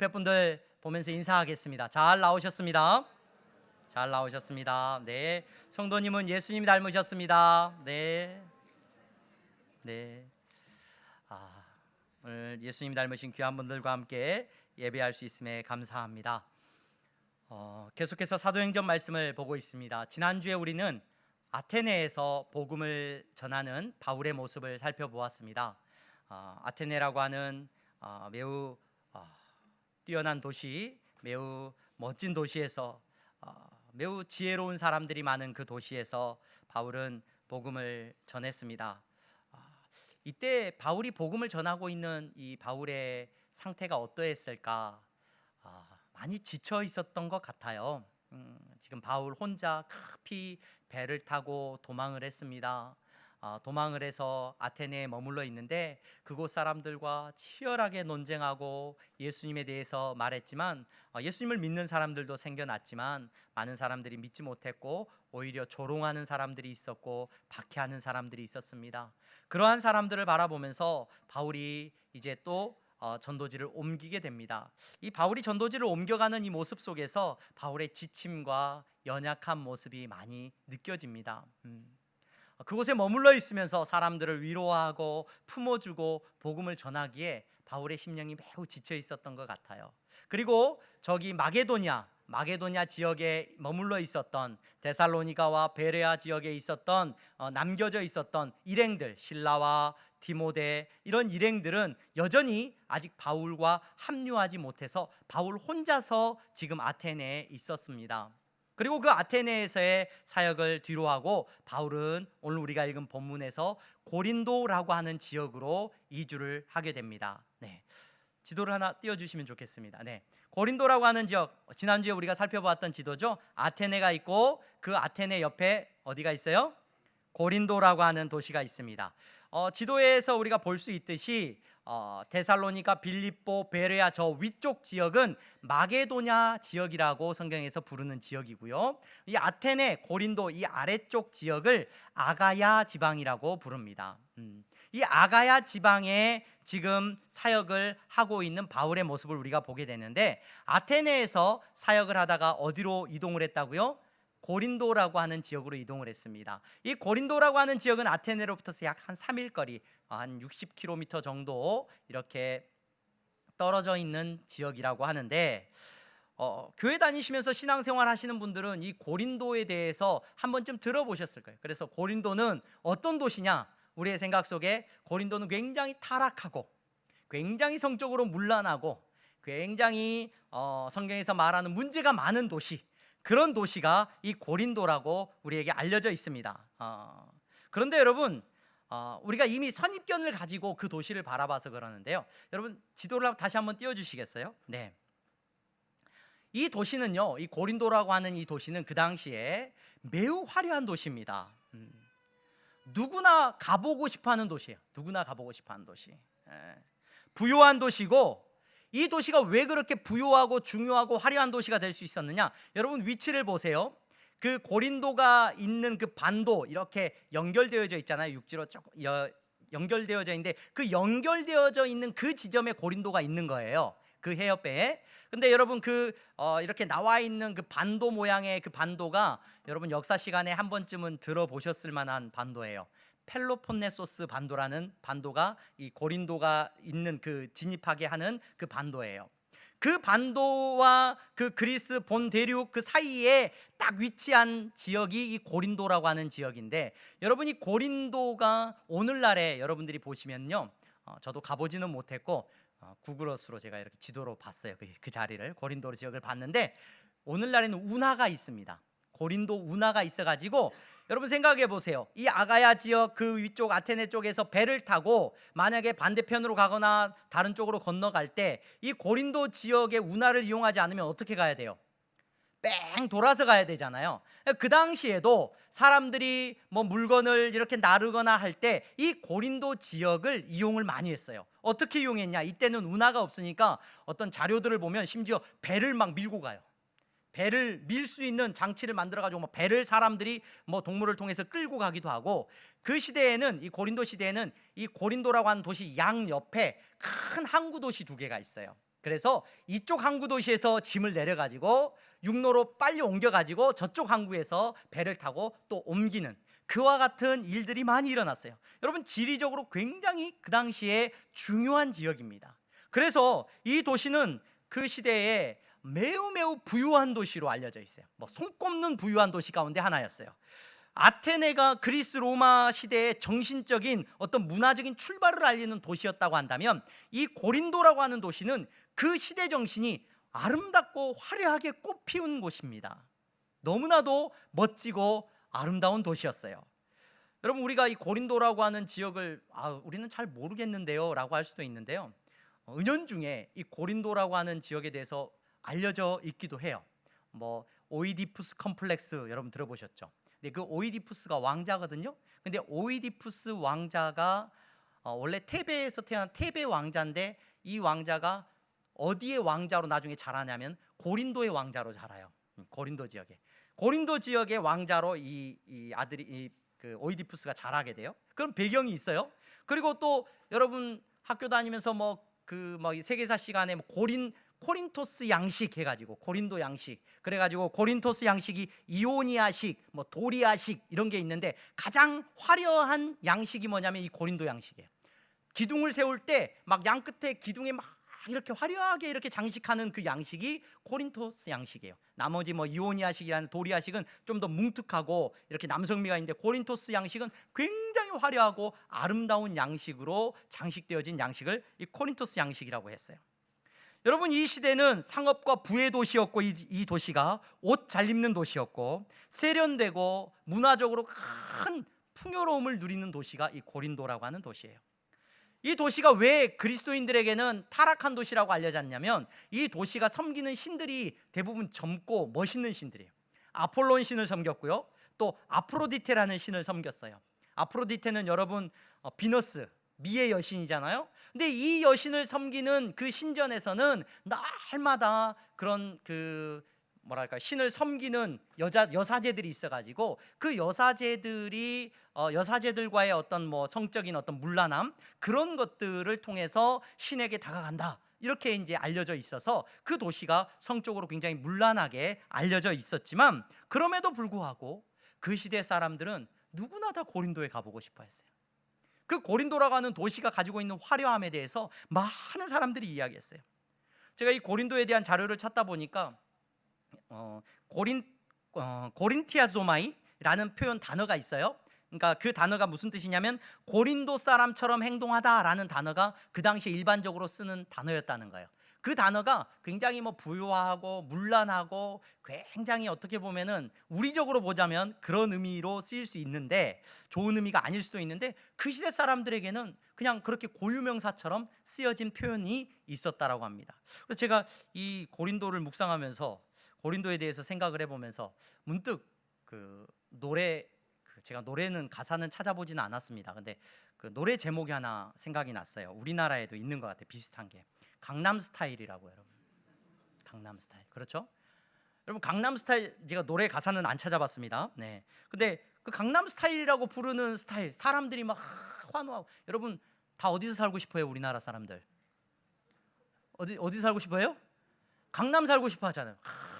옆에 분들 보면서 인사하겠습니다. 잘 나오셨습니다. 잘 나오셨습니다. 네, 성도님은 예수님 닮으셨습니다. 네, 네. 오늘 예수님 닮으신 귀한 분들과 함께 예배할 수 있음에 감사합니다. 계속해서 사도행전 말씀을 보고 있습니다. 지난주에 우리는 아테네에서 복음을 전하는 바울의 모습을 살펴보았습니다. 아테네라고 하는 매우 뛰어난 도시, 매우 멋진 도시에서 매우 지혜로운 사람들이 많은 그 도시에서 바울은 복음을 전했습니다. 이때 바울이 복음을 전하고 있는 이 바울의 상태가 어떠했을까? 많이 지쳐 있었던 것 같아요. 지금 바울 혼자 급히 배를 타고 도망을 했습니다. 도망을 해서 아테네에 머물러 있는데 그곳 사람들과 치열하게 논쟁하고 예수님에 대해서 말했지만 예수님을 믿는 사람들도 생겨났지만 많은 사람들이 믿지 못했고 오히려 조롱하는 사람들이 있었고 박해하는 사람들이 있었습니다. 그러한 사람들을 바라보면서 바울이 이제 또 전도지를 옮기게 됩니다. 이 바울이 전도지를 옮겨가는 이 모습 속에서 바울의 지침과 연약한 모습이 많이 느껴집니다. 그곳에 머물러 있으면서 사람들을 위로하고 품어주고 복음을 전하기에 바울의 심령이 매우 지쳐 있었던 것 같아요. 그리고 저기 마게도냐 지역에 머물러 있었던 데살로니가와 베레아 지역에 있었던 남겨져 있었던 일행들, 실라와 디모데, 이런 일행들은 여전히 아직 바울과 합류하지 못해서 바울 혼자서 지금 아테네에 있었습니다. 그리고 그 아테네에서의 사역을 뒤로하고 바울은 오늘 우리가 읽은 본문에서 고린도라고 하는 지역으로 이주를 하게 됩니다. 네, 지도를 하나 띄워주시면 좋겠습니다. 네, 고린도라고 하는 지역, 지난주에 우리가 살펴보았던 지도죠. 아테네가 있고 그 아테네 옆에 어디가 있어요? 고린도라고 하는 도시가 있습니다. 지도에서 우리가 볼 수 있듯이 데살로니가, 빌립보, 베레아 저 위쪽 지역은 마게도냐 지역이라고 성경에서 부르는 지역이고요. 이 아테네, 고린도 이 아래쪽 지역을 아가야 지방이라고 부릅니다. 이 아가야 지방에 지금 사역을 하고 있는 바울의 모습을 우리가 보게 되는데 아테네에서 사역을 하다가 어디로 이동을 했다고요? 고린도라고 하는 지역으로 이동을 했습니다. 이 고린도라고 하는 지역은 아테네로부터 약 한 3일 거리, 한 60km 정도 이렇게 떨어져 있는 지역이라고 하는데 교회 다니시면서 신앙생활 하시는 분들은 이 고린도에 대해서 한 번쯤 들어보셨을 거예요. 그래서 고린도는 어떤 도시냐? 우리의 생각 속에 고린도는 굉장히 타락하고 굉장히 성적으로 문란하고 굉장히 성경에서 말하는 문제가 많은 도시, 그런 도시가 이 고린도라고 우리에게 알려져 있습니다. 그런데 여러분, 우리가 이미 선입견을 가지고 그 도시를 바라봐서 그러는데요. 여러분 지도를 다시 한번 띄워주시겠어요? 네. 이 도시는요, 이 고린도라고 하는 이 도시는 그 당시에 매우 화려한 도시입니다. 누구나 가보고 싶어하는 도시예요. 누구나 가보고 싶어하는 도시. 부유한 도시고, 이 도시가 왜 그렇게 부유하고 중요하고 화려한 도시가 될 수 있었느냐? 여러분 위치를 보세요. 그 고린도가 있는 그 반도 이렇게 연결되어져 있잖아요. 육지로 연결되어져 있는데 그 연결되어져 있는 그 지점에 고린도가 있는 거예요. 그 해협배에. 근데 여러분 이렇게 나와 있는 그 반도 모양의 그 반도가 여러분 역사 시간에 한 번쯤은 들어보셨을 만한 반도예요. 펠로폰네소스 반도라는 반도가 이 고린도가 있는 그 진입하게 하는 그 반도예요. 그 반도와 그 그리스 본 대륙 그 사이에 딱 위치한 지역이 이 고린도라고 하는 지역인데, 여러분 이 고린도가 오늘날에 여러분들이 보시면요, 저도 가보지는 못했고 구글어스로 제가 이렇게 지도로 봤어요. 그 자리를, 고린도 지역을 봤는데 오늘날에는 운하가 있습니다. 고린도 운하가 있어가지고 여러분 생각해 보세요. 이 아가야 지역 그 위쪽 아테네 쪽에서 배를 타고 만약에 반대편으로 가거나 다른 쪽으로 건너갈 때 이 고린도 지역의 운하를 이용하지 않으면 어떻게 가야 돼요? 뺑 돌아서 가야 되잖아요. 그 당시에도 사람들이 뭐 물건을 이렇게 나르거나 할 때 이 고린도 지역을 이용을 많이 했어요. 어떻게 이용했냐? 이때는 운하가 없으니까 어떤 자료들을 보면 심지어 배를 막 밀고 가요. 배를 밀 수 있는 장치를 만들어가지고 뭐 배를 사람들이 뭐 동물을 통해서 끌고 가기도 하고, 그 시대에는, 이 고린도 시대에는 이 고린도라고 하는 도시 양 옆에 큰 항구 도시 두 개가 있어요. 그래서 이쪽 항구 도시에서 짐을 내려가지고 육로로 빨리 옮겨가지고 저쪽 항구에서 배를 타고 또 옮기는 그와 같은 일들이 많이 일어났어요. 여러분, 지리적으로 굉장히 그 당시에 중요한 지역입니다. 그래서 이 도시는 그 시대에 매우 부유한 도시로 알려져 있어요. 손꼽는 부유한 도시 가운데 하나였어요. 아테네가 그리스 로마 시대의 정신적인 어떤 문화적인 출발을 알리는 도시였다고 한다면, 이 고린도라고 하는 도시는 그 시대 정신이 아름답고 화려하게 꽃피운 곳입니다. 너무나도 멋지고 아름다운 도시였어요. 여러분, 우리가 이 고린도라고 하는 지역을 우리는 잘 모르겠는데요 라고 할 수도 있는데요, 은연중에 이 고린도라고 하는 지역에 대해서 알려져 있기도 해요. 오이디푸스 컴플렉스 여러분 들어보셨죠? 근데 그 오이디푸스가 왕자거든요. 근데 오이디푸스 왕자가 원래 테베에서 태어난 테베 왕자인데, 이 왕자가 어디의 왕자로 나중에 자라냐면 고린도의 왕자로 자라요. 고린도 지역의 왕자로 이 아들이 그 오이디푸스가 자라게 돼요. 그런 배경이 있어요. 그리고 또 여러분 학교 다니면서 이 세계사 시간에 코린토스 양식 해가지고, 고린도 양식, 그래가지고 고린토스 양식이 이오니아식, 도리아식 이런 게 있는데, 가장 화려한 양식이 뭐냐면 이 고린도 양식이에요. 기둥을 세울 때 막 양 끝에 기둥에 막 이렇게 화려하게 이렇게 장식하는 그 양식이 코린토스 양식이에요. 나머지 이오니아식이라는 도리아식은 좀 더 뭉툭하고 이렇게 남성미가 있는데, 고린토스 양식은 굉장히 화려하고 아름다운 양식으로 장식되어진 양식을 이 코린토스 양식이라고 했어요. 여러분, 이 시대는 상업과 부의 도시였고, 이 도시가 옷 잘 입는 도시였고, 세련되고 문화적으로 큰 풍요로움을 누리는 도시가 이 고린도라고 하는 도시예요. 이 도시가 왜 그리스도인들에게는 타락한 도시라고 알려졌냐면, 이 도시가 섬기는 신들이 대부분 젊고 멋있는 신들이에요. 아폴론 신을 섬겼고요, 또 아프로디테라는 신을 섬겼어요. 아프로디테는 여러분 비너스, 미의 여신이잖아요. 근데 이 여신을 섬기는 그 신전에서는 날마다 그런 신을 섬기는 여사제들이 있어가지고, 그 여사제들과의 어떤 성적인 어떤 문란함, 그런 것들을 통해서 신에게 다가간다, 이렇게 이제 알려져 있어서 그 도시가 성적으로 굉장히 문란하게 알려져 있었지만, 그럼에도 불구하고 그 시대 사람들은 누구나 다 고린도에 가보고 싶어 했어요. 그 고린도라고 하는 도시가 가지고 있는 화려함에 대해서 많은 사람들이 이야기했어요. 제가 이 고린도에 대한 자료를 찾다 보니까 고린티아조마이라는 표현 단어가 있어요. 그러니까 그 단어가 무슨 뜻이냐면, 고린도 사람처럼 행동하다라는 단어가 그 당시에 일반적으로 쓰는 단어였다는 거예요. 그 단어가 굉장히 부유하고 문란하고 굉장히 어떻게 보면은 우리적으로 보자면 그런 의미로 쓰일 수 있는데, 좋은 의미가 아닐 수도 있는데, 그 시대 사람들에게는 그냥 그렇게 고유명사처럼 쓰여진 표현이 있었다라고 합니다. 그래서 제가 이 고린도를 묵상하면서 고린도에 대해서 생각을 해보면서 문득 제가 노래는 가사는 찾아보지는 않았습니다. 근데 그 노래 제목이 하나 생각이 났어요. 우리나라에도 있는 것 같아요. 비슷한 게 강남스타일이라고. 여러분, 강남스타일, 그렇죠? 여러분, 강남스타일, 제가 노래 가사는 안 찾아봤습니다. 네. 근데 그 강남스타일이라고 부르는 스타일, 사람들이 막 환호하고. 여러분, 다 어디서 살고 싶어요? 우리나라 사람들 어디 살고 싶어요? 강남 살고 싶어 하잖아요.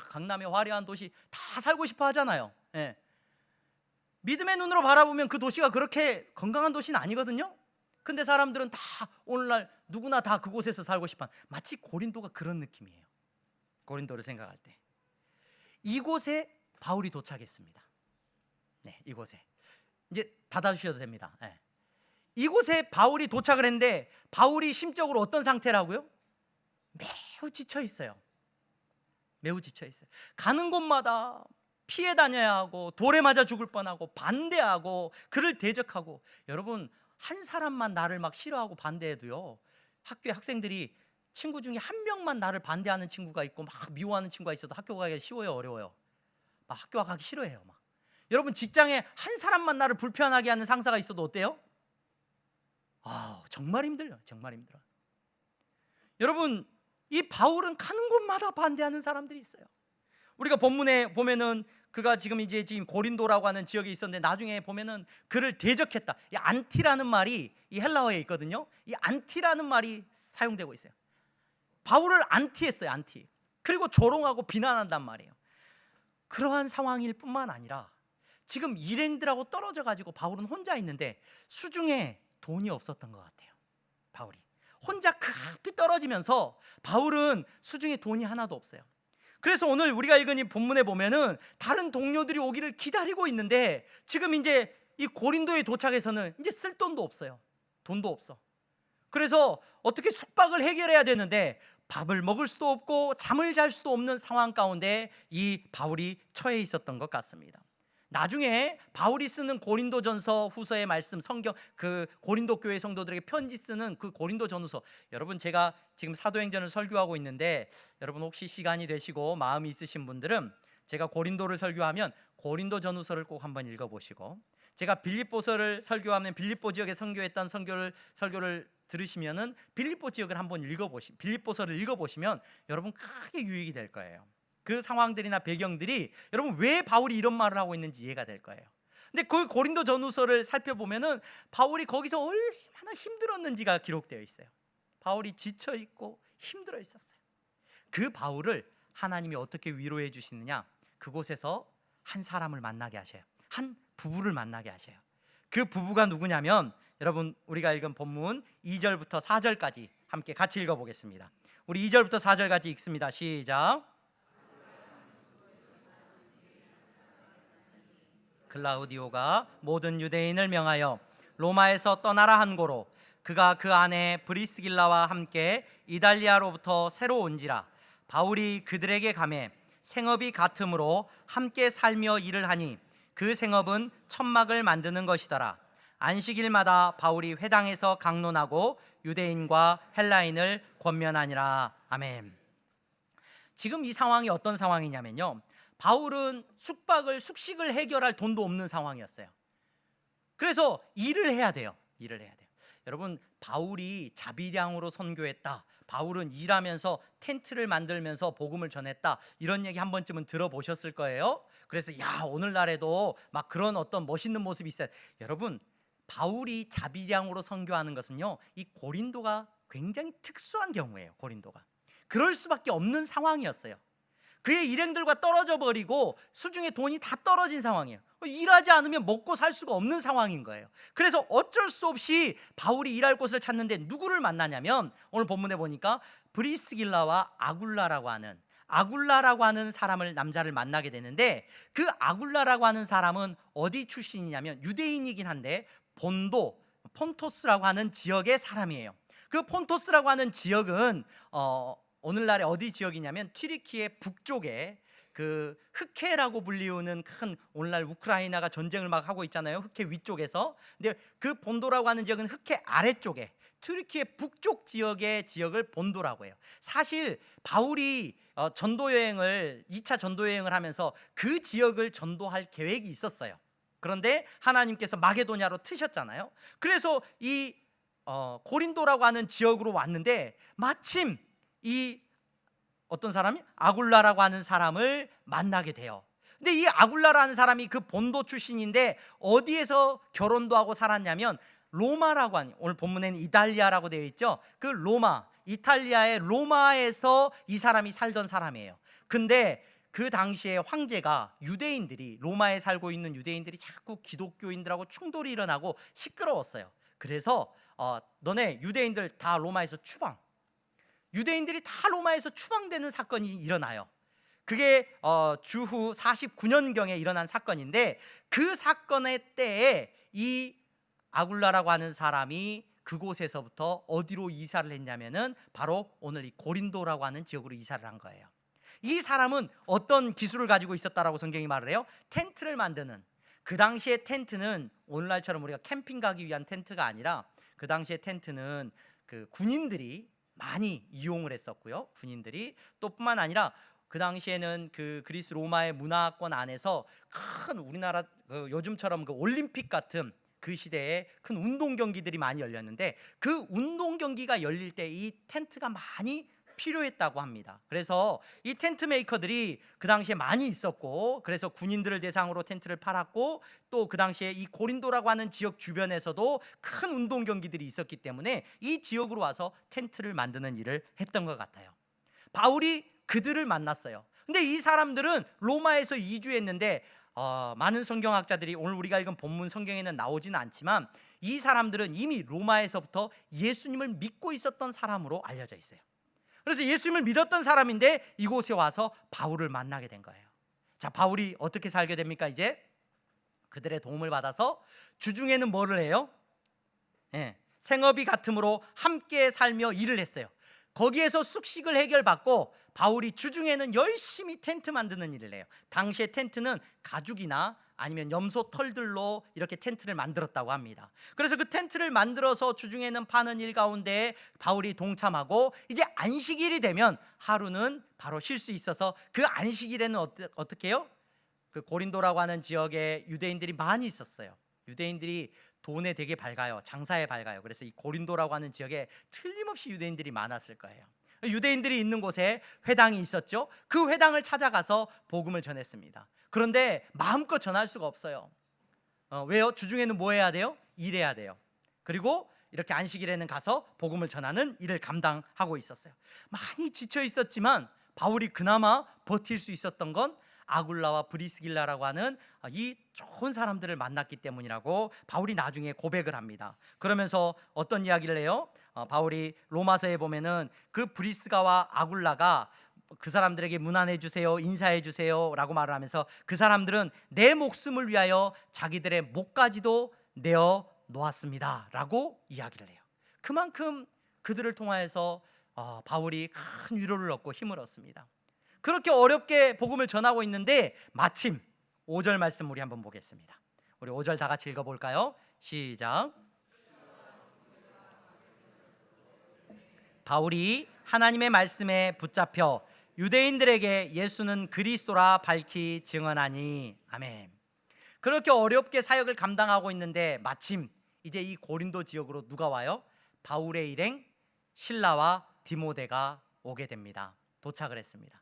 강남의 화려한 도시 다 살고 싶어 하잖아요. 네. 믿음의 눈으로 바라보면 그 도시가 그렇게 건강한 도시는 아니거든요. 근데 사람들은 다 오늘날 누구나 다 그곳에서 살고 싶어 하는, 마치 고린도가 그런 느낌이에요. 고린도를 생각할 때 이곳에 바울이 도착했습니다. 네, 이곳에 이제 닫아주셔도 됩니다. 네. 이곳에 바울이 도착을 했는데, 바울이 심적으로 어떤 상태라고요? 매우 지쳐 있어요. 매우 지쳐 있어요. 가는 곳마다 피해 다녀야 하고, 돌에 맞아 죽을 뻔하고, 반대하고, 그를 대적하고. 여러분, 한 사람만 나를 막 싫어하고 반대해도요, 학교에 학생들이 친구 중에 한 명만 나를 반대하는 친구가 있고 막 미워하는 친구가 있어도 학교 가기 쉬워요, 어려워요? 막 학교 가기 싫어해요. 막. 여러분, 직장에 한 사람만 나를 불편하게 하는 상사가 있어도 어때요? 정말 힘들어요. 정말 힘들어요. 여러분, 이 바울은 가는 곳마다 반대하는 사람들이 있어요. 우리가 본문에 보면은 그가 지금 고린도라고 하는 지역에 있었는데, 나중에 보면은 그를 대적했다. 이 안티라는 말이 이 헬라어에 있거든요. 이 안티라는 말이 사용되고 있어요. 바울을 안티했어요. 안티. 그리고 조롱하고 비난한단 말이에요. 그러한 상황일 뿐만 아니라 지금 일행들하고 떨어져 가지고 바울은 혼자 있는데 수중에 돈이 없었던 것 같아요. 바울이 혼자 급히 떨어지면서 바울은 수중에 돈이 하나도 없어요. 그래서 오늘 우리가 읽은 이 본문에 보면은 다른 동료들이 오기를 기다리고 있는데 지금 이제 이 고린도에 도착해서는 이제 쓸 돈도 없어요. 돈도 없어. 그래서 어떻게 숙박을 해결해야 되는데 밥을 먹을 수도 없고 잠을 잘 수도 없는 상황 가운데 이 바울이 처해 있었던 것 같습니다. 나중에 바울이 쓰는 고린도전서 후서의 말씀, 성경, 그 고린도 교회 성도들에게 편지 쓰는 그 고린도전후서, 여러분 제가 지금 사도행전을 설교하고 있는데 여러분 혹시 시간이 되시고 마음이 있으신 분들은 제가 고린도를 설교하면 고린도전후서를 꼭 한번 읽어보시고, 제가 빌립보서를 설교하면 빌립보 지역에 선교했던 설교를 들으시면은 빌립보 지역을 한번 빌립보서를 읽어보시면 여러분 크게 유익이 될 거예요. 그 상황들이나 배경들이 여러분 왜 바울이 이런 말을 하고 있는지 이해가 될 거예요. 근데 그 고린도 전후서를 살펴보면은 바울이 거기서 얼마나 힘들었는지가 기록되어 있어요. 바울이 지쳐 있고 힘들어 있었어요. 그 바울을 하나님이 어떻게 위로해 주시느냐? 그곳에서 한 사람을 만나게 하셔요. 한 부부를 만나게 하셔요. 그 부부가 누구냐면 여러분 우리가 읽은 본문 2절부터 4절까지 함께 같이 읽어보겠습니다. 우리 2절부터 4절까지 읽습니다. 시작. 클라우디오가 모든 유대인을 명하여 로마에서 떠나라 한 고로 그가 그 아내 브리스길라와 함께 이달리아로부터 새로 온지라. 바울이 그들에게 가매 생업이 같으므로 함께 살며 일을 하니 그 생업은 천막을 만드는 것이더라. 안식일마다 바울이 회당에서 강론하고 유대인과 헬라인을 권면하니라. 아멘. 지금 이 상황이 어떤 상황이냐면요, 바울은 숙식을 해결할 돈도 없는 상황이었어요. 그래서 일을 해야 돼요. 여러분 바울이 자비량으로 선교했다, 바울은 일하면서 텐트를 만들면서 복음을 전했다, 이런 얘기 한 번쯤은 들어보셨을 거예요. 그래서 야, 오늘날에도 막 그런 어떤 멋있는 모습이 있어요. 여러분 바울이 자비량으로 선교하는 것은요, 이 고린도가 굉장히 특수한 경우예요. 고린도가 그럴 수밖에 없는 상황이었어요. 그의 일행들과 떨어져 버리고 수중에 돈이 다 떨어진 상황이에요. 일하지 않으면 먹고 살 수가 없는 상황인 거예요. 그래서 어쩔 수 없이 바울이 일할 곳을 찾는데 누구를 만나냐면 오늘 본문에 보니까 브리스길라와 아굴라라고 하는 사람을, 남자를 만나게 되는데, 그 아굴라라고 하는 사람은 어디 출신이냐면 유대인이긴 한데 폰토스라고 하는 지역의 사람이에요. 그 폰토스라고 하는 지역은 오늘날의 어디 지역이냐면 튀르키예 북쪽에 그 흑해라고 불리우는 큰, 오늘날 우크라이나가 전쟁을 막 하고 있잖아요. 흑해 위쪽에서. 근데 그 본도라고 하는 지역은 흑해 아래쪽에 튀르키예 북쪽 지역을 본도라고 해요. 사실 바울이 전도 여행을 2차 전도 여행을 하면서 그 지역을 전도할 계획이 있었어요. 그런데 하나님께서 마게도냐로 트셨잖아요. 그래서 이 고린도라고 하는 지역으로 왔는데 마침 이 어떤 사람이 아굴라라고 하는 사람을 만나게 돼요. 근데 이 아굴라라는 사람이 그 본도 출신인데 어디에서 결혼도 하고 살았냐면 로마라고 하는, 오늘 본문에는 이탈리아라고 되어 있죠. 그 로마, 이탈리아의 로마에서 이 사람이 살던 사람이에요. 근데 그 당시에 황제가 로마에 살고 있는 유대인들이 자꾸 기독교인들하고 충돌이 일어나고 시끄러웠어요. 그래서 너네 유대인들 다 로마에서 유대인들이 다 로마에서 추방되는 사건이 일어나요. 그게 주후 49년경에 일어난 사건인데, 그 사건의 때에 이 아굴라라고 하는 사람이 그곳에서부터 어디로 이사를 했냐면은 바로 오늘 이 고린도라고 하는 지역으로 이사를 한 거예요. 이 사람은 어떤 기술을 가지고 있었다라고 성경이 말을 해요? 텐트를 만드는. 그 당시에 텐트는 오늘날처럼 우리가 캠핑 가기 위한 텐트가 아니라, 그 당시에 텐트는 그 군인들이 많이 이용을 했었고요. 군인들이 또 뿐만 아니라 그 당시에는 그 그리스 로마의 문화권 안에서 큰, 우리나라 요즘처럼 그 올림픽 같은 그 시대에 큰 운동 경기들이 많이 열렸는데, 그 운동 경기가 열릴 때 이 텐트가 많이 필요했다고 합니다. 그래서 이 텐트 메이커들이 그 당시에 많이 있었고, 그래서 군인들을 대상으로 텐트를 팔았고, 또 그 당시에 이 고린도라고 하는 지역 주변에서도 큰 운동 경기들이 있었기 때문에 이 지역으로 와서 텐트를 만드는 일을 했던 것 같아요. 바울이 그들을 만났어요. 근데 이 사람들은 로마에서 이주했는데 많은 성경학자들이 오늘 우리가 읽은 본문 성경에는 나오지는 않지만 이 사람들은 이미 로마에서부터 예수님을 믿고 있었던 사람으로 알려져 있어요. 그래서 예수님을 믿었던 사람인데 이곳에 와서 바울을 만나게 된 거예요. 자, 바울이 어떻게 살게 됩니까? 이제 그들의 도움을 받아서 주중에는 뭐를 해요? 생업이 같음으로 함께 살며 일을 했어요. 거기에서 숙식을 해결받고 바울이 주중에는 열심히 텐트 만드는 일을 해요. 당시에 텐트는 가죽이나 아니면 염소 털들로 이렇게 텐트를 만들었다고 합니다. 그래서 그 텐트를 만들어서 주중에는 파는 일 가운데 바울이 동참하고 이제 안식일이 되면 하루는 바로 쉴 수 있어서 그 안식일에는 어떻게 해요? 그 고린도라고 하는 지역에 유대인들이 많이 있었어요. 유대인들이 돈에 되게 밝아요. 장사에 밝아요. 그래서 이 고린도라고 하는 지역에 틀림없이 유대인들이 많았을 거예요. 유대인들이 있는 곳에 회당이 있었죠. 그 회당을 찾아가서 복음을 전했습니다. 그런데 마음껏 전할 수가 없어요. 왜요? 주중에는 뭐 해야 돼요? 일해야 돼요. 그리고 이렇게 안식일에는 가서 복음을 전하는 일을 감당하고 있었어요. 많이 지쳐 있었지만 바울이 그나마 버틸 수 있었던 건 아굴라와 브리스길라라고 하는 이 좋은 사람들을 만났기 때문이라고 바울이 나중에 고백을 합니다. 그러면서 어떤 이야기를 해요? 바울이 로마서에 보면은 그 브리스가와 아굴라가 그 사람들에게 문안해 주세요, 인사해 주세요 라고 말을 하면서 그 사람들은 내 목숨을 위하여 자기들의 목까지도 내어 놓았습니다 라고 이야기를 해요. 그만큼 그들을 통하여서 바울이 큰 위로를 얻고 힘을 얻습니다. 그렇게 어렵게 복음을 전하고 있는데 마침 5절 말씀 우리 한번 보겠습니다. 우리 5절 다 같이 읽어볼까요? 시작. 바울이 하나님의 말씀에 붙잡혀 유대인들에게 예수는 그리스도라 밝히 증언하니. 아멘. 그렇게 어렵게 사역을 감당하고 있는데 마침 이제 이 고린도 지역으로 누가 와요? 바울의 일행 실라와 디모데가 오게 됩니다. 도착을 했습니다.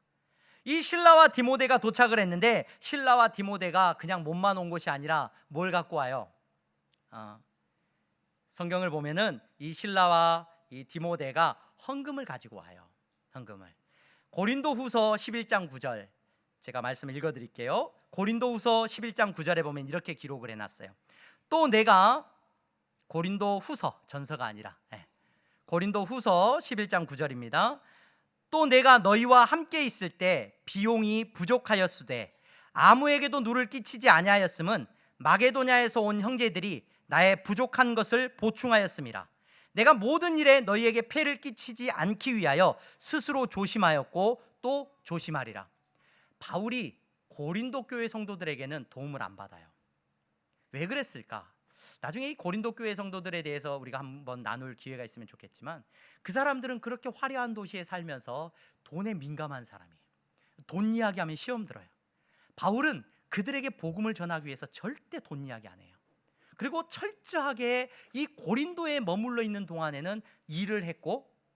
이 실라와 디모데가 도착을 했는데 실라와 디모데가 그냥 몸만 온 것이 아니라 뭘 갖고 와요? 성경을 보면은 이 실라와 이 디모데가 헌금을 가지고 와요. 헌금을. 고린도후서 11장 9절 제가 말씀을 읽어드릴게요. 고린도후서 11장 9절에 보면 이렇게 기록을 해놨어요. 또 내가 고린도후서 전서가 아니라 고린도후서 11장 9절입니다. 또 내가 너희와 함께 있을 때 비용이 부족하였으되 아무에게도 누를 끼치지 아니하였음은 마게도냐에서 온 형제들이 나의 부족한 것을 보충하였음이라. 내가 모든 일에 너희에게 폐를 끼치지 않기 위하여 스스로 조심하였고 또 조심하리라. 바울이 고린도 교회 성도들에게는 도움을 안 받아요. 왜 그랬을까? 나중에 이 고린도 교회 성도들에 대해서 우리가 한번 나눌 기회가 있으면 좋겠지만 그 사람들은 그렇게 화려한 도시에 살면서 돈에 민감한 사람이에요. 돈 이야기하면 시험 들어요. 바울은 그들에게 복음을 전하기 위해서 절대 돈 이야기 안 해요. 그리고 철저하게 이 고린도에 머물러 있는 동안에는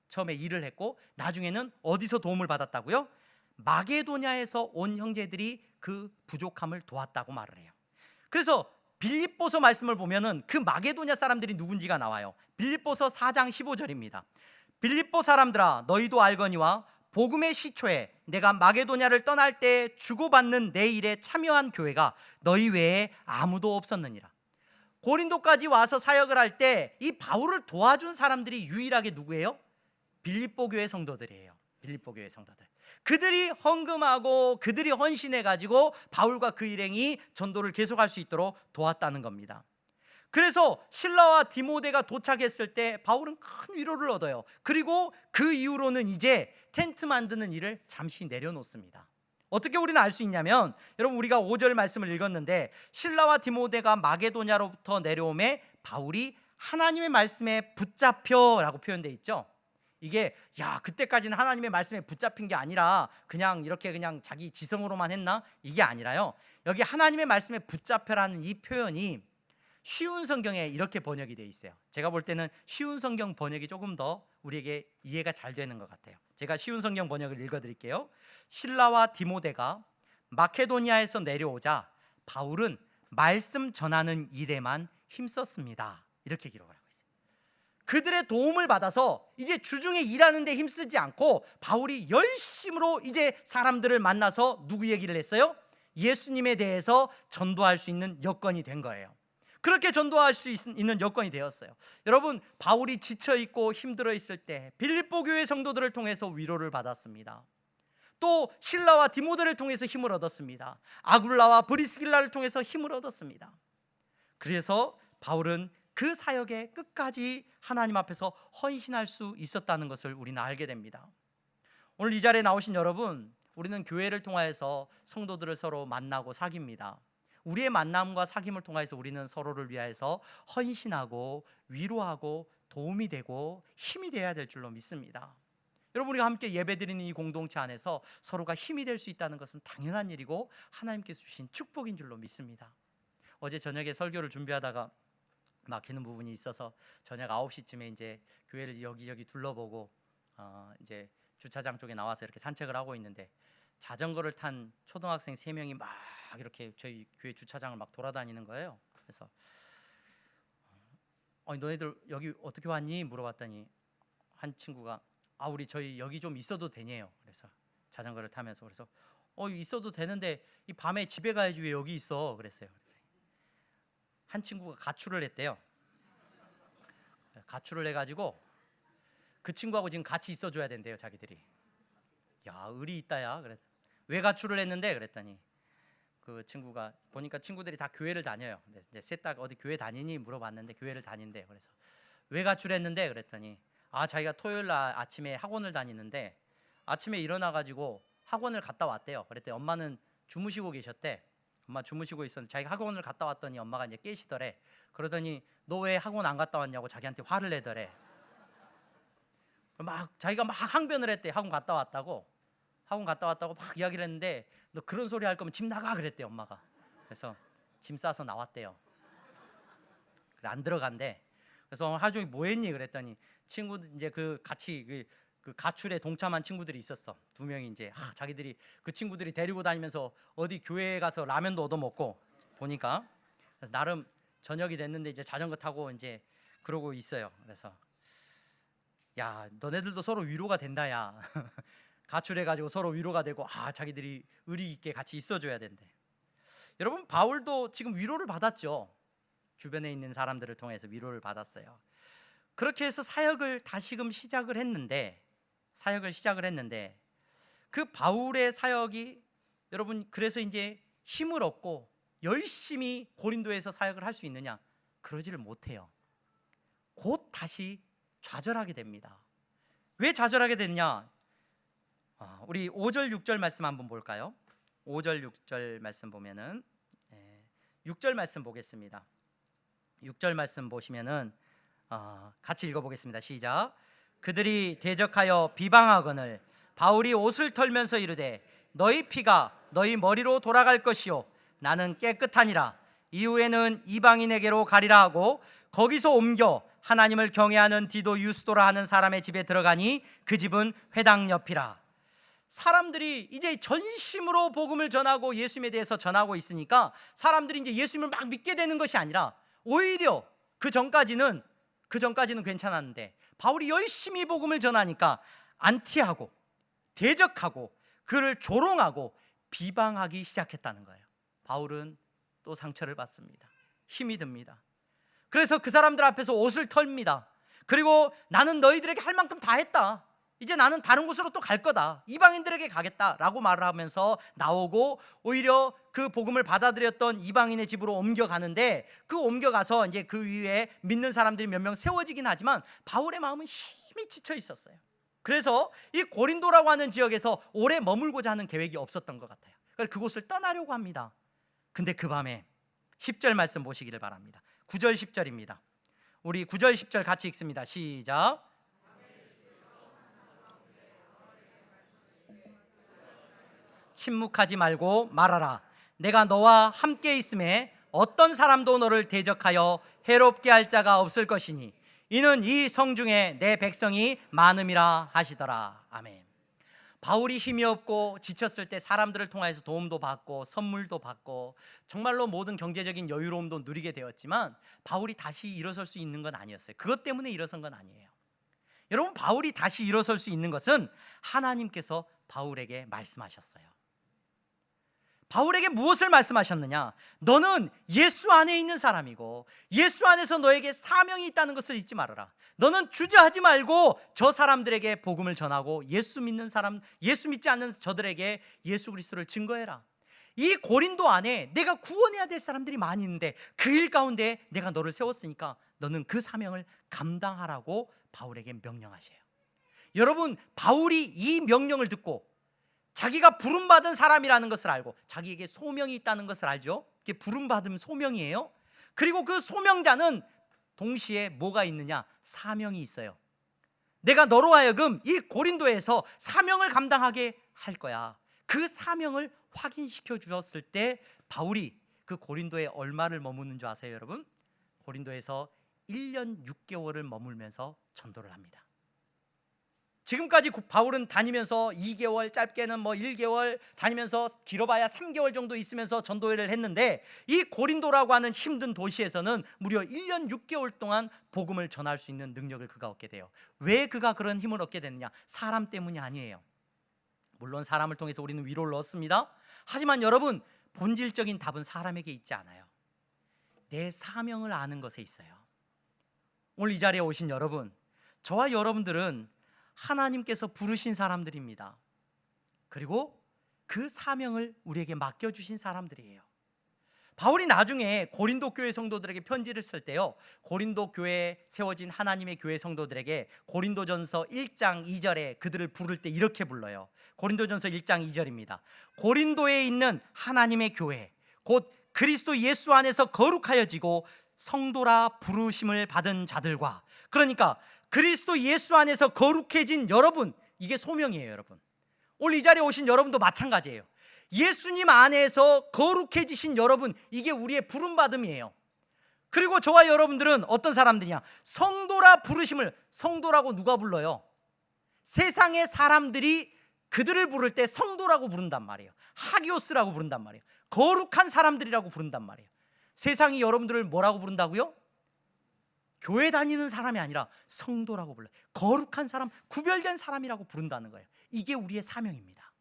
처음에 일을 했고 나중에는 어디서 도움을 받았다고요? 마게도냐에서 온 형제들이 그 부족함을 도왔다고 말을 해요. 그래서 빌립보서 말씀을 보면은 그 마게도냐 사람들이 누군지가 나와요. 빌립보서 4장 15절입니다. 빌립보 사람들아 너희도 알거니와 복음의 시초에 내가 마게도냐를 떠날 때 주고받는 내 일에 참여한 교회가 너희 외에 아무도 없었느니라. 고린도까지 와서 사역을 할 때 이 바울을 도와준 사람들이 유일하게 누구예요? 빌립보 교회 성도들이에요. 빌립보 교회 성도들. 그들이 헌금하고 그들이 헌신해 가지고 바울과 그 일행이 전도를 계속할 수 있도록 도왔다는 겁니다. 그래서 실라와 디모데가 도착했을 때 바울은 큰 위로를 얻어요. 그리고 그 이후로는 이제 텐트 만드는 일을 잠시 내려놓습니다. 어떻게 우리는 알 수 있냐면 여러분 우리가 5절 말씀을 읽었는데 실라와 디모데가 마게도냐로부터 내려오매 바울이 하나님의 말씀에 붙잡혀라고 표현되어 있죠. 이게 그때까지는 하나님의 말씀에 붙잡힌 게 아니라 그냥 이렇게 그냥 자기 지성으로만 했나? 이게 아니라요. 여기 하나님의 말씀에 붙잡혀라는 이 표현이 쉬운 성경에 이렇게 번역이 되어 있어요. 제가 볼 때는 쉬운 성경 번역이 조금 더 우리에게 이해가 잘 되는 것 같아요. 제가 쉬운 성경 번역을 읽어드릴게요. 실라와 디모데가 마케도니아에서 내려오자 바울은 말씀 전하는 일에만 힘썼습니다. 이렇게 기록을 하고 있어요. 그들의 도움을 받아서 이제 주중에 일하는 데 힘쓰지 않고 바울이 열심으로 이제 사람들을 만나서 누구 얘기를 했어요? 예수님에 대해서 전도할 수 있는 여건이 된 거예요. 그렇게 전도할 수 있는 여건이 되었어요. 여러분, 바울이 지쳐있고 힘들어 있을 때 빌립보 교회 성도들을 통해서 위로를 받았습니다. 또 실라와 디모데를 통해서 힘을 얻었습니다. 아굴라와 브리스길라를 통해서 힘을 얻었습니다. 그래서 바울은 그 사역에 끝까지 하나님 앞에서 헌신할 수 있었다는 것을 우리는 알게 됩니다. 오늘 이 자리에 나오신 여러분, 우리는 교회를 통하여서 성도들을 서로 만나고 사귑니다. 우리의 만남과 사귐을 통해서 우리는 서로를 위하여서 헌신하고 위로하고 도움이 되고 힘이 되어야 될 줄로 믿습니다. 여러분, 우리가 함께 예배드리는 이 공동체 안에서 서로가 힘이 될 수 있다는 것은 당연한 일이고 하나님께서 주신 축복인 줄로 믿습니다. 어제 저녁에 설교를 준비하다가 막히는 부분이 있어서 저녁 9시쯤에 이제 교회를 여기저기 둘러보고 이제 주차장 쪽에 나와서 이렇게 산책을 하고 있는데 자전거를 탄 초등학생 3명이 막 이렇게 저희 교회 주차장을 막 돌아다니는 거예요. 그래서 너네들 여기 어떻게 왔니? 물어봤더니 한 친구가 우리 저희 여기 좀 있어도 되냐요. 그래서 자전거를 타면서 그래서 있어도 되는데 이 밤에 집에 가야지 왜 여기 있어? 그랬어요. 한 친구가 가출을 했대요. 가출을 해가지고 그 친구하고 지금 같이 있어줘야 된대요. 자기들이. 야, 의리 있다야. 그래. 왜 가출을 했는데? 그랬더니 그 친구가 보니까 친구들이 다 교회를 다녀요. 이제 셋 다 어디 교회 다니니 물어봤는데 교회를 다닌대. 그래서 왜 가출했는데? 그랬더니 자기가 토요일 날 아침에 학원을 다니는데 아침에 일어나가지고 학원을 갔다 왔대요. 그랬더니 엄마는 주무시고 계셨대. 엄마 주무시고 있었는데 자기가 학원을 갔다 왔더니 엄마가 이제 깨시더래. 그러더니 너 왜 학원 안 갔다 왔냐고 자기한테 화를 내더래. 자기가 막 항변을 했대. 학원 갔다 왔다고 막 이야기를 했는데 너 그런 소리 할 거면 집 나가 그랬대 엄마가. 그래서 짐 싸서 나왔대요. 그래, 안 들어간대. 그래서 하루 종일 뭐 했니? 그랬더니 친구들 이제 같이 그 가출에 동참한 친구들이 있었어. 2명이 이제 자기들이 그 친구들이 데리고 다니면서 어디 교회에 가서 라면도 얻어 먹고 보니까 그래서 나름 저녁이 됐는데 이제 자전거 타고 이제 그러고 있어요. 그래서 야, 너네들도 서로 위로가 된다 야. 가출해가지고 서로 위로가 되고 자기들이 의리 있게 같이 있어줘야 된대. 여러분, 바울도 지금 위로를 받았죠. 주변에 있는 사람들을 통해서 위로를 받았어요. 그렇게 해서 사역을 다시금 시작을 했는데 그 바울의 사역이 여러분 그래서 이제 힘을 얻고 열심히 고린도에서 사역을 할 수 있느냐? 그러지를 못해요. 곧 다시 좌절하게 됩니다. 왜 좌절하게 됐냐? 우리 5절 6절 말씀 한번 볼까요? 5절 6절 말씀 보면은 6절 말씀 보겠습니다. 6절 말씀 보시면은 같이 읽어보겠습니다. 시작. 그들이 대적하여 비방하거늘 바울이 옷을 털면서 이르되 너희 피가 너희 머리로 돌아갈 것이요 나는 깨끗하니라. 이후에는 이방인에게로 가리라 하고 거기서 옮겨 하나님을 경외하는 디도 유스도라 하는 사람의 집에 들어가니 그 집은 회당 옆이라. 사람들이 이제 전심으로 복음을 전하고 예수님에 대해서 전하고 있으니까 사람들이 이제 예수님을 막 믿게 되는 것이 아니라 오히려 그 전까지는 괜찮았는데 바울이 열심히 복음을 전하니까 안티하고 대적하고 그를 조롱하고 비방하기 시작했다는 거예요. 바울은 또 상처를 받습니다. 힘이 듭니다. 그래서 그 사람들 앞에서 옷을 털입니다. 그리고 나는 너희들에게 할 만큼 다 했다. 이제 나는 다른 곳으로 또 갈 거다. 이방인들에게 가겠다라고 말을 하면서 나오고 오히려 그 복음을 받아들였던 이방인의 집으로 옮겨가는데 그 옮겨가서 이제 그 위에 믿는 사람들이 몇 명 세워지긴 하지만 바울의 마음은 힘이 지쳐 있었어요. 그래서 이 고린도라고 하는 지역에서 오래 머물고자 하는 계획이 없었던 것 같아요. 그래서 그곳을 떠나려고 합니다. 근데 그 밤에 10절 말씀 보시기를 바랍니다. 9절 10절입니다. 우리 9절 10절 같이 읽습니다. 시작. 침묵하지 말고 말하라. 내가 너와 함께 있음에 어떤 사람도 너를 대적하여 해롭게 할 자가 없을 것이니 이는 이 성중에 내 백성이 많음이라 하시더라. 아멘. 바울이 힘이 없고 지쳤을 때 사람들을 통해서 도움도 받고 선물도 받고 정말로 모든 경제적인 여유로움도 누리게 되었지만 바울이 다시 일어설 수 있는 건 아니었어요. 그것 때문에 일어선 건 아니에요. 여러분, 바울이 다시 일어설 수 있는 것은 하나님께서 바울에게 말씀하셨어요. 바울에게 무엇을 말씀하셨느냐? 너는 예수 안에 있는 사람이고 예수 안에서 너에게 사명이 있다는 것을 잊지 말아라. 너는 주저하지 말고 저 사람들에게 복음을 전하고 예수 믿는 사람, 예수 믿지 않는 저들에게 예수 그리스도를 증거해라. 이 고린도 안에 내가 구원해야 될 사람들이 많이 있는데 그 일 가운데 내가 너를 세웠으니까 너는 그 사명을 감당하라고 바울에게 명령하셔요. 여러분, 바울이 이 명령을 듣고 자기가 부름받은 사람이라는 것을 알고 자기에게 소명이 있다는 것을 알죠. 그게 부름받은 소명이에요. 그리고 그 소명자는 동시에 뭐가 있느냐? 사명이 있어요. 내가 너로 하여금 이 고린도에서 사명을 감당하게 할 거야. 그 사명을 확인시켜 주었을 때 바울이 그 고린도에 얼마를 머무는 줄 아세요, 여러분? 고린도에서 1년 6개월을 머물면서 전도를 합니다. 지금까지 바울은 다니면서 2개월, 짧게는 1개월 다니면서 길어봐야 3개월 정도 있으면서 전도회를 했는데 이 고린도라고 하는 힘든 도시에서는 무려 1년 6개월 동안 복음을 전할 수 있는 능력을 그가 얻게 돼요. 왜 그가 그런 힘을 얻게 됐느냐? 사람 때문이 아니에요. 물론 사람을 통해서 우리는 위로를 얻습니다. 하지만 여러분, 본질적인 답은 사람에게 있지 않아요. 내 사명을 아는 것에 있어요. 오늘 이 자리에 오신 여러분, 저와 여러분들은 하나님께서 부르신 사람들입니다. 그리고 그 사명을 우리에게 맡겨주신 사람들이에요. 바울이 나중에 고린도 교회 성도들에게 편지를 쓸 때요, 고린도 교회에 세워진 하나님의 교회 성도들에게 고린도전서 1장 2절에 그들을 부를 때 이렇게 불러요. 고린도전서 1장 2절입니다. 고린도에 있는 하나님의 교회, 곧 그리스도 예수 안에서 거룩하여지고 성도라 부르심을 받은 자들과, 그러니까 그리스도 예수 안에서 거룩해진 여러분, 이게 소명이에요. 여러분, 오늘 이 자리에 오신 여러분도 마찬가지예요. 예수님 안에서 거룩해지신 여러분, 이게 우리의 부름받음이에요. 그리고 저와 여러분들은 어떤 사람들이냐? 성도라 부르심을, 성도라고 누가 불러요? 세상의 사람들이 그들을 부를 때 성도라고 부른단 말이에요. 하기오스라고 부른단 말이에요. 거룩한 사람들이라고 부른단 말이에요. 세상이 여러분들을 뭐라고 부른다고요? 교회 다니는 사람이 아니라 성도라고 불러요. 거룩한 사람, 구별된 사람이라고 부른다는 거예요. 이게 우리의 사명입니다.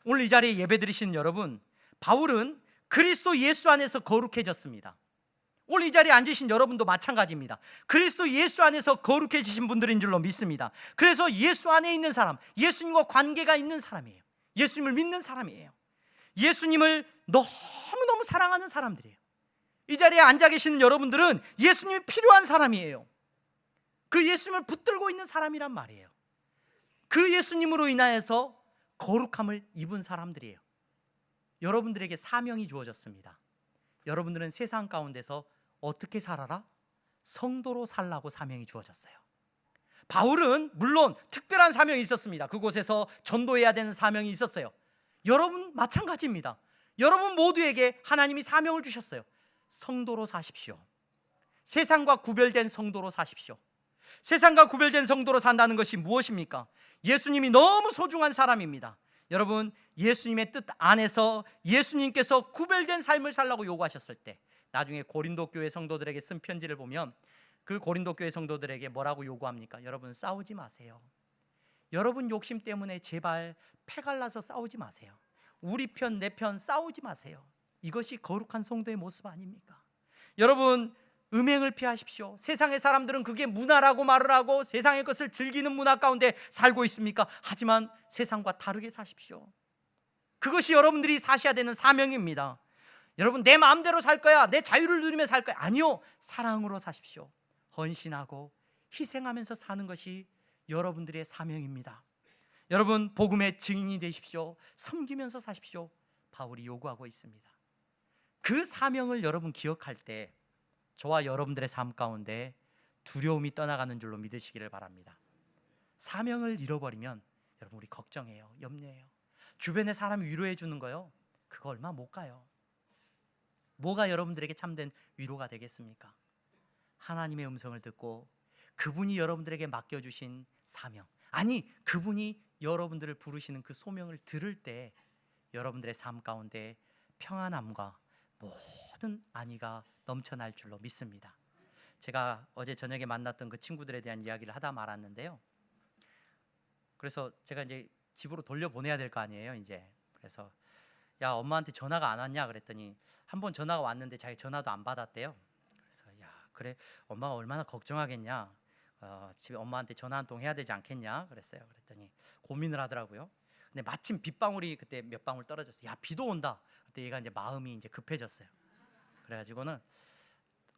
오늘 이 자리에 예배드리시는 여러분, 바울은 그리스도 예수 안에서 거룩해졌습니다. 오늘 이 자리에 앉으신 여러분도 마찬가지입니다. 그리스도 예수 안에서 거룩해지신 분들인 줄로 믿습니다. 그래서 예수 안에 있는 사람, 예수님과 관계가 있는 사람이에요. 예수님을 믿는 사람이에요. 예수님을 너무너무 사랑하는 사람들이에요. 이 자리에 앉아 계시는 여러분들은 예수님이 필요한 사람이에요. 그 예수님을 붙들고 있는 사람이란 말이에요. 그 예수님으로 인하여서 거룩함을 입은 사람들이에요. 여러분들에게 사명이 주어졌습니다. 여러분들은 세상 가운데서 어떻게 살아라? 성도로 살라고 사명이 주어졌어요. 바울은 물론 특별한 사명이 있었습니다. 그곳에서 전도해야 되는 사명이 있었어요. 여러분 마찬가지입니다. 여러분 모두에게 하나님이 사명을 주셨어요. 성도로 사십시오. 세상과 구별된 성도로 사십시오. 세상과 구별된 성도로 산다는 것이 무엇입니까? 예수님이 너무 소중한 사람입니다. 여러분, 예수님의 뜻 안에서 예수님께서 구별된 삶을 살라고 요구하셨을 때, 나중에 고린도 교회 성도들에게 쓴 편지를 보면 그 고린도 교회 성도들에게 뭐라고 요구합니까? 여러분, 싸우지 마세요. 여러분 욕심 때문에 제발 패갈라서 싸우지 마세요. 우리 편, 내 편 싸우지 마세요. 이것이 거룩한 성도의 모습 아닙니까? 여러분, 음행을 피하십시오. 세상의 사람들은 그게 문화라고 말을 하고 세상의 것을 즐기는 문화 가운데 살고 있습니까? 하지만 세상과 다르게 사십시오. 그것이 여러분들이 사셔야 되는 사명입니다. 여러분, 내 마음대로 살 거야, 내 자유를 누리며 살 거야. 아니요, 사랑으로 사십시오. 헌신하고 희생하면서 사는 것이 여러분들의 사명입니다. 여러분, 복음의 증인이 되십시오. 섬기면서 사십시오. 바울이 요구하고 있습니다. 그 사명을 여러분 기억할 때 저와 여러분들의 삶 가운데 두려움이 떠나가는 줄로 믿으시기를 바랍니다. 사명을 잃어버리면 여러분, 우리 걱정해요, 염려해요. 주변의 사람이 위로해 주는 거요, 그거 얼마 못 가요. 뭐가 여러분들에게 참된 위로가 되겠습니까? 하나님의 음성을 듣고 그분이 여러분들에게 맡겨주신 사명, 아니 그분이 여러분들을 부르시는 그 소명을 들을 때 여러분들의 삶 가운데 평안함과 모든 안위가 넘쳐날 줄로 믿습니다. 제가 어제 저녁에 만났던 그 친구들에 대한 이야기를 하다 말았는데요. 그래서 제가 이제 집으로 돌려보내야 될 거 아니에요 이제. 그래서 야, 엄마한테 전화가 안 왔냐 그랬더니 한 번 전화가 왔는데 자기 전화도 안 받았대요. 그래서 야, 그래 엄마가 얼마나 걱정하겠냐, 집에 엄마한테 전화 한 통 해야 되지 않겠냐 그랬어요. 그랬더니 고민을 하더라고요. 근데 마침 빗방울이 그때 몇 방울 떨어졌어요. 야, 비도 온다. 그때 얘가 이제 마음이 이제 급해졌어요. 그래가지고는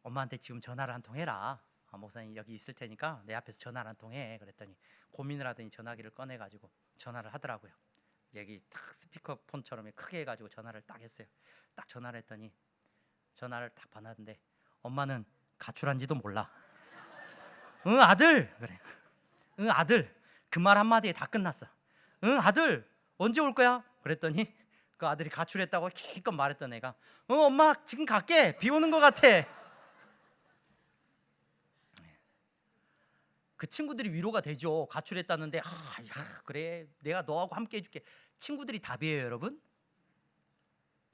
엄마한테 지금 전화를 한 통 해라. 목사님 여기 있을 테니까 내 앞에서 전화를 한 통 해. 그랬더니 고민을 하더니 전화기를 꺼내가지고 전화를 하더라고요. 여기 탁 스피커폰처럼 크게 해가지고 전화를 딱 했어요. 딱 전화를 했더니 전화를 딱 받았는데 엄마는 가출한지도 몰라. 응 아들 그래. 응 아들 그 말 한마디에 다 끝났어. 응 아들 언제 올 거야? 그랬더니 그 아들이 가출했다고 기껏 말했던 애가 엄마 지금 갈게 비 오는 것 같아. 그 친구들이 위로가 되죠. 가출했다는데 야, 그래 내가 너하고 함께 해줄게. 친구들이 답이에요 여러분.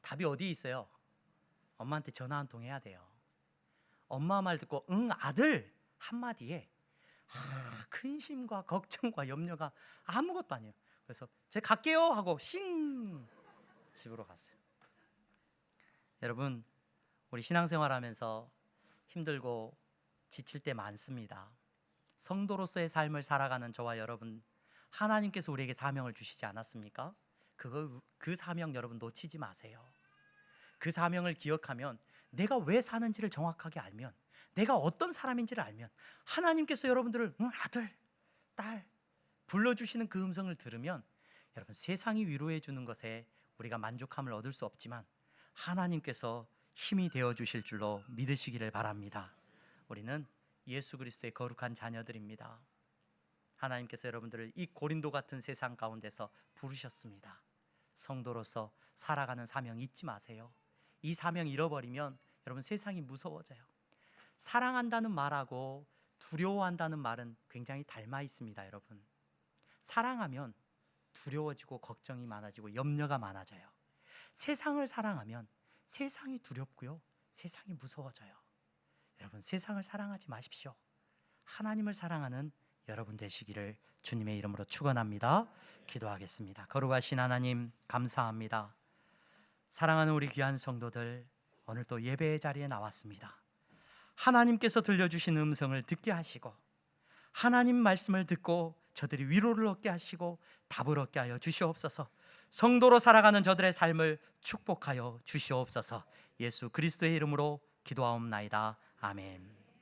답이 어디에 있어요? 엄마한테 전화 한 통 해야 돼요. 엄마 말 듣고 응 아들 한마디에 근심과 걱정과 염려가 아무것도 아니에요. 그래서 제가 갈게요 하고 싱 집으로 갔어요. 여러분 우리 신앙생활하면서 힘들고 지칠 때 많습니다. 성도로서의 삶을 살아가는 저와 여러분, 하나님께서 우리에게 사명을 주시지 않았습니까? 그 사명 여러분 놓치지 마세요. 그 사명을 기억하면 내가 왜 사는지를 정확하게 알면, 내가 어떤 사람인지를 알면 하나님께서 여러분들을 아들, 딸 불러주시는 그 음성을 들으면 여러분 세상이 위로해 주는 것에 우리가 만족함을 얻을 수 없지만 하나님께서 힘이 되어 주실 줄로 믿으시기를 바랍니다. 우리는 예수 그리스도의 거룩한 자녀들입니다. 하나님께서 여러분들을 이 고린도 같은 세상 가운데서 부르셨습니다. 성도로서 살아가는 사명 잊지 마세요. 이 사명 잃어버리면 여러분 세상이 무서워져요. 사랑한다는 말하고 두려워한다는 말은 굉장히 닮아 있습니다. 여러분 사랑하면 두려워지고 걱정이 많아지고 염려가 많아져요. 세상을 사랑하면 세상이 두렵고요, 세상이 무서워져요. 여러분 세상을 사랑하지 마십시오. 하나님을 사랑하는 여러분 되시기를 주님의 이름으로 축원합니다. 기도하겠습니다. 거룩하신 하나님 감사합니다. 사랑하는 우리 귀한 성도들 오늘 또 예배의 자리에 나왔습니다. 하나님께서 들려주신 음성을 듣게 하시고 하나님 말씀을 듣고 저들이 위로를 얻게 하시고 답을 얻게 하여 주시옵소서. 성도로 살아가는 저들의 삶을 축복하여 주시옵소서. 예수 그리스도의 이름으로 기도하옵나이다. 아멘.